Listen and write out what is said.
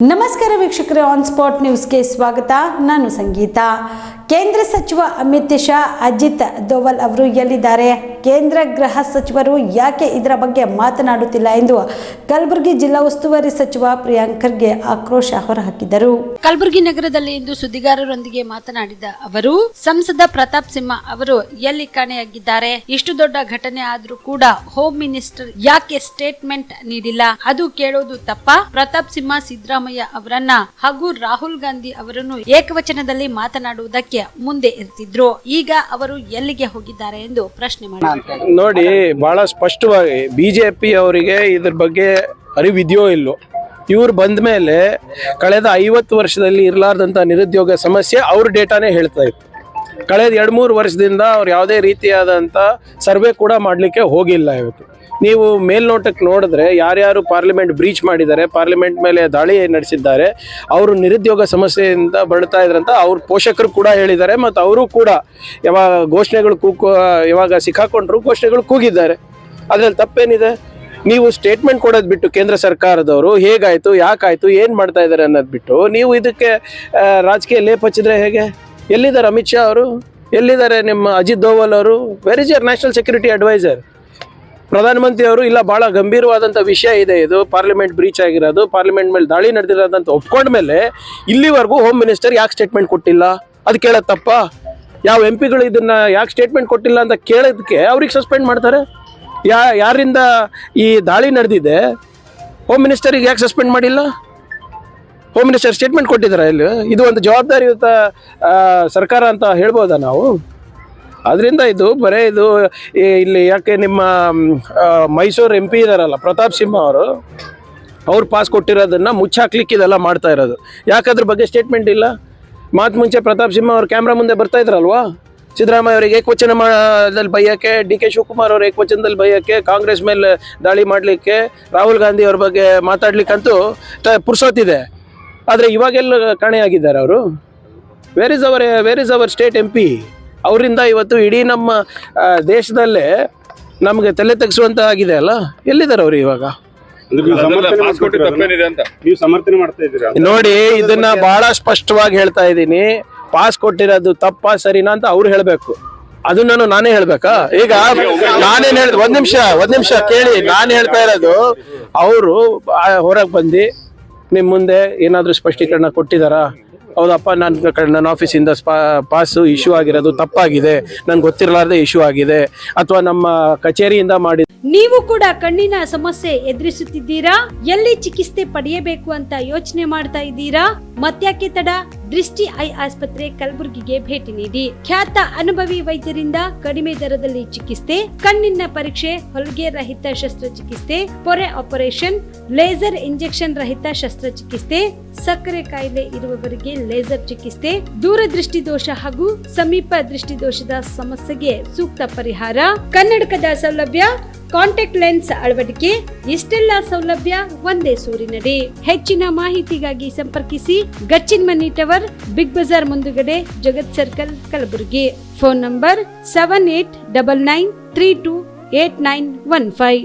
ನಮಸ್ಕಾರ ವೀಕ್ಷಕರೇ, on spot ನ್ಯೂಸ್ಗೆ ಸ್ವಾಗತ. ನಾನು ಸಂಗೀತ. ಕೇಂದ್ರ ಸಚಿವ ಅಮಿತ್ ಶಾ, ಅಜಿತ್ ದೋವಲ್ ಅವರು ಎಲ್ಲಿದ್ದಾರೆ? ಕೇಂದ್ರ ಗೃಹ ಸಚಿವರು ಯಾಕೆ ಇದರ ಬಗ್ಗೆ ಮಾತನಾಡುತ್ತಿಲ್ಲ ಎಂದು ಕಲಬುರಗಿ ಜಿಲ್ಲಾ ಉಸ್ತುವಾರಿ ಸಚಿವ ಪ್ರಿಯಾಂಕ್ ಖರ್ಗೆ ಆಕ್ರೋಶ ಹೊರಹಾಕಿದರು. ಕಲಬುರಗಿ ನಗರದಲ್ಲಿ ಇಂದು ಸುದ್ದಿಗಾರರೊಂದಿಗೆ ಮಾತನಾಡಿದ ಅವರು, ಸಂಸದ ಪ್ರತಾಪ್ ಸಿಂಹ ಅವರು ಎಲ್ಲಿ ಕಾಣೆಯಾಗಿದ್ದಾರೆ? ಇಷ್ಟು ದೊಡ್ಡ ಘಟನೆ ಆದ್ರೂ ಕೂಡ ಹೋಮ್ ಮಿನಿಸ್ಟರ್ ಯಾಕೆ ಸ್ಟೇಟ್ಮೆಂಟ್ ನೀಡಿಲ್ಲ? ಅದು ಕೇಳೋದು ತಪ್ಪಾ? ಪ್ರತಾಪ್ ಸಿಂಹ ಸಿದ್ದರಾಮಯ್ಯ ಅವರನ್ನ ಹಾಗೂ ರಾಹುಲ್ ಗಾಂಧಿ ಅವರನ್ನು ಏಕವಚನದಲ್ಲಿ ಮಾತನಾಡುವುದಕ್ಕೆ ಮುಂದೆ ಇರ್ತಿದ್ರು. ಈಗ ಅವರು ಎಲ್ಲಿಗೆ ಹೋಗಿದ್ದಾರೆ ಎಂದು ಪ್ರಶ್ನೆ ಮಾಡಿದ್ದಾರೆ. ನೋಡಿ, ಬಹಳ ಸ್ಪಷ್ಟವಾಗಿ ಬಿಜೆಪಿ ಅವರಿಗೆ ಇದ್ರ ಬಗ್ಗೆ ಅರಿವಿದೆಯೋ ಇಲ್ಲೋ, ಇವ್ರು ಬಂದ ಮೇಲೆ ಕಳೆದ 50 ವರ್ಷದಲ್ಲಿ ಇರಲಾರ್ದಂತ ನಿರುದ್ಯೋಗ ಸಮಸ್ಯೆ ಅವ್ರ ಡೇಟಾನೇ ಹೇಳ್ತಾ ಇತ್ತು. ಕಳೆದ 2-3 ವರ್ಷದಿಂದ ಅವ್ರು ಯಾವುದೇ ರೀತಿಯಾದಂಥ ಸರ್ವೆ ಕೂಡ ಮಾಡಲಿಕ್ಕೆ ಹೋಗಿಲ್ಲ. ಇವತ್ತು ನೀವು ಮೇಲ್ನೋಟಕ್ಕೆ ನೋಡಿದ್ರೆ ಯಾರ್ಯಾರು ಪಾರ್ಲಿಮೆಂಟ್ ಬ್ರೀಚ್ ಮಾಡಿದ್ದಾರೆ, ಪಾರ್ಲಿಮೆಂಟ್ ಮೇಲೆ ದಾಳಿ ನಡೆಸಿದ್ದಾರೆ, ಅವರು ನಿರುದ್ಯೋಗ ಸಮಸ್ಯೆಯಿಂದ ಬಳಲ್ತಾ ಇದ್ರಂತ ಅವ್ರ ಪೋಷಕರು ಕೂಡ ಹೇಳಿದ್ದಾರೆ. ಮತ್ತು ಅವರು ಕೂಡ ಯಾವಾಗ ಘೋಷಣೆಗಳು ಯಾವಾಗ ಸಿಕ್ಕಾಕೊಂಡ್ರು ಘೋಷಣೆಗಳು ಕೂಗಿದ್ದಾರೆ. ಅದ್ರಲ್ಲಿ ತಪ್ಪೇನಿದೆ? ನೀವು ಸ್ಟೇಟ್ಮೆಂಟ್ ಕೊಡೋದು ಬಿಟ್ಟು ಕೇಂದ್ರ ಸರ್ಕಾರದವರು ಹೇಗಾಯಿತು, ಯಾಕಾಯಿತು, ಏನು ಮಾಡ್ತಾ ಇದ್ದಾರೆ ಅನ್ನೋದು ಬಿಟ್ಟು ನೀವು ಇದಕ್ಕೆ ರಾಜಕೀಯ ಲೇಪ್ ಹಚ್ಚಿದ್ರೆ ಹೇಗೆ? ಎಲ್ಲಿದ್ದಾರೆ ಅಮಿತ್ ಶಾ ಅವರು? ಎಲ್ಲಿದ್ದಾರೆ ನಿಮ್ಮ ಅಜಿತ್ ದೋವಲ್ ಅವರು? Where is your national security adviser? ಪ್ರಧಾನಮಂತ್ರಿ ಅವರು ಇಲ್ಲ, ಭಾಳ ಗಂಭೀರವಾದಂಥ ವಿಷಯ ಇದೆ ಇದು, ಪಾರ್ಲಿಮೆಂಟ್ ಬ್ರೀಚ್ ಆಗಿರೋದು, ಪಾರ್ಲಿಮೆಂಟ್ ಮೇಲೆ ದಾಳಿ ನಡೆದಿರೋದಂತ ಒಪ್ಕೊಂಡ ಮೇಲೆ ಇಲ್ಲಿವರೆಗೂ ಹೋಮ್ ಮಿನಿಸ್ಟರ್ ಯಾಕೆ ಸ್ಟೇಟ್ಮೆಂಟ್ ಕೊಟ್ಟಿಲ್ಲ? ಅದು ಕೇಳೋದು ತಪ್ಪ? ಯಾವ ಎಂ ಪಿಗಳು ಇದನ್ನು ಯಾಕೆ ಸ್ಟೇಟ್ಮೆಂಟ್ ಕೊಟ್ಟಿಲ್ಲ ಅಂತ ಕೇಳೋದಕ್ಕೆ ಅವ್ರಿಗೆ ಸಸ್ಪೆಂಡ್ ಮಾಡ್ತಾರೆ? ಯಾರಿಂದ ಈ ದಾಳಿ ನಡೆದಿದೆ ಹೋಮ್ ಮಿನಿಸ್ಟರಿಗೆ ಯಾಕೆ ಸಸ್ಪೆಂಡ್ ಮಾಡಿಲ್ಲ? ಹೋಮ್ ಮಿನಿಸ್ಟರ್ ಸ್ಟೇಟ್ಮೆಂಟ್ ಕೊಟ್ಟಿದ್ದಾರೆ. ಇಲ್ಲಿ ಇದು ಒಂದು ಜವಾಬ್ದಾರಿಯುತ ಸರ್ಕಾರ ಅಂತ ಹೇಳ್ಬೋದಾ ನಾವು? ಅದರಿಂದ ಇದು ಬರೇ ಇದು ಇಲ್ಲಿ ಯಾಕೆ ನಿಮ್ಮ ಮೈಸೂರು MP ಇದಾರಲ್ಲ ಪ್ರತಾಪ್ ಸಿಂಹ ಅವರು, ಅವ್ರು ಪಾಸ್ ಕೊಟ್ಟಿರೋದನ್ನು ಮುಚ್ಚಾಕ್ಲಿಕ್ಕೆ ಇದೆಲ್ಲ ಮಾಡ್ತಾ ಇರೋದು. ಯಾಕದ್ರ ಬಗ್ಗೆ ಸ್ಟೇಟ್ಮೆಂಟ್ ಇಲ್ಲ? ಮುಂಚೆ ಪ್ರತಾಪ್ ಸಿಂಹ ಅವ್ರು ಕ್ಯಾಮ್ರಾ ಮುಂದೆ ಬರ್ತಾ ಇದ್ರಲ್ವಾ? ಸಿದ್ದರಾಮಯ್ಯ ಅವರಿಗೆ ಏಕವಚನದಲ್ಲಿ ಬೈಯೋಕ್ಕೆ, DK ಶಿವಕುಮಾರ್ ಅವ್ರ ಏಕವಚನದಲ್ಲಿ ಬೈಯೋಕ್ಕೆ, ಕಾಂಗ್ರೆಸ್ ಮೇಲೆ ದಾಳಿ ಮಾಡಲಿಕ್ಕೆ, ರಾಹುಲ್ ಗಾಂಧಿ ಅವ್ರ ಬಗ್ಗೆ ಮಾತಾಡ್ಲಿಕ್ಕಂತೂ ಪುರ್ಸೋತಿದೆ. ಆದರೆ ಇವಾಗೆಲ್ಲ ಕಾಣೆಯಾಗಿದ್ದಾರೆ ಅವರು. Where is our state MP? ಅವರಿಂದ ಇವತ್ತು ಇಡೀ ನಮ್ಮ ದೇಶದಲ್ಲೇ ನಮಗೆ ತಲೆ ತೆಗೆಸುವಂತ ಆಗಿದೆ ಅಲ್ಲ. ಎಲ್ಲಿದ್ದಾರೆ ಅವರು ಇವಾಗ? ನೋಡಿ, ಇದನ್ನ ಬಹಳ ಸ್ಪಷ್ಟವಾಗಿ ಹೇಳ್ತಾ ಇದ್ದೀನಿ. ಪಾಸ್ ಕೊಟ್ಟಿರೋದು ತಪ್ಪಾ ಸರಿನಾ ಅಂತ ಅವ್ರು ಹೇಳ್ಬೇಕು. ಅದು ನಾನೇ ಹೇಳ್ಬೇಕಾ? ಈಗ ನಾನೇನ್ ಹೇಳ್ದೆ, ಒಂದ್ ನಿಮಿಷ ಕೇಳಿ. ನಾನು ಹೇಳ್ತಾ ಇರೋದು, ಅವರು ಹೊರಗೆ ಬಂದು ನಿಮ್ ಮುಂದೆ ಏನಾದ್ರೂ ಸ್ಪಷ್ಟೀಕರಣ ಕೊಟ್ಟಿದಾರಾ? ಹೌದಪ್ಪ, ನನ್ನ ಆಫೀಸಿಂದ ಪಾಸು ಇಶ್ಯೂ ಆಗಿರೋದು ತಪ್ಪಾಗಿದೆ, ನನ್ಗೆ ಗೊತ್ತಿರಲಾರ್ದೆ ಇಶ್ಯೂ ಆಗಿದೆ, ಅಥವಾ ನಮ್ಮ ಕಚೇರಿಯಿಂದ ಮಾಡಿ. ನೀವು ಕೂಡ ಕಣ್ಣಿನ ಸಮಸ್ಯೆ ಎದುರಿಸುತ್ತಿದ್ದೀರಾ? ಎಲ್ಲಿ ಚಿಕಿತ್ಸೆ ಪಡೆಯಬೇಕು ಅಂತ ಯೋಚನೆ ಮಾಡ್ತಾ ಇದ್ದೀರಾ? ಮತ್ತ್ಯಾಕೆ ತಡ? ದೃಷ್ಟಿ ಐ ಆಸ್ಪತ್ರೆ ಕಲಬುರಗಿಗೆ ಭೇಟಿ ನೀಡಿ. ಖ್ಯಾತ ಅನುಭವಿ ವೈದ್ಯರಿಂದ ಕಡಿಮೆ ದರದಲ್ಲಿ ಚಿಕಿತ್ಸೆ, ಕಣ್ಣಿನ ಪರೀಕ್ಷೆ, ಹೊಲಿಗೆ ರಹಿತ ಶಸ್ತ್ರಚಿಕಿತ್ಸೆ, ಪೊರೆ ಆಪರೇಷನ್, ಲೇಸರ್ ಇಂಜೆಕ್ಷನ್ ರಹಿತ ಶಸ್ತ್ರಚಿಕಿತ್ಸೆ, ಸಕ್ಕರೆ ಕಾಯಿಲೆ ಇರುವವರಿಗೆ ಲೇಸರ್ ಚಿಕಿತ್ಸೆ, ದೂರದೃಷ್ಟಿ ದೋಷ ಹಾಗೂ ಸಮೀಪ ದೃಷ್ಟಿ ದೋಷದ ಸಮಸ್ಯೆಗೆ ಸೂಕ್ತ ಪರಿಹಾರ, ಕನ್ನಡಕದ ಸೌಲಭ್ಯ, ಕಾಂಟ್ಯಾಕ್ಟ್ ಲೆನ್ಸ್ ಅಳವಡಿಕೆ, ಇಷ್ಟೆಲ್ಲ ಸೌಲಭ್ಯ ಒಂದೇ ಸೂರಿನಡಿ. ಹೆಚ್ಚಿನ ಮಾಹಿತಿಗಾಗಿ ಸಂಪರ್ಕಿಸಿ ಗಚ್ಚಿನ್ ಮನಿ ಟವರ್, ಬಿಗ್ ಬಜಾರ್ ಮುಂದುಗಡೆ, Jagat circle, Kalaburagi. Phone number 7899328915.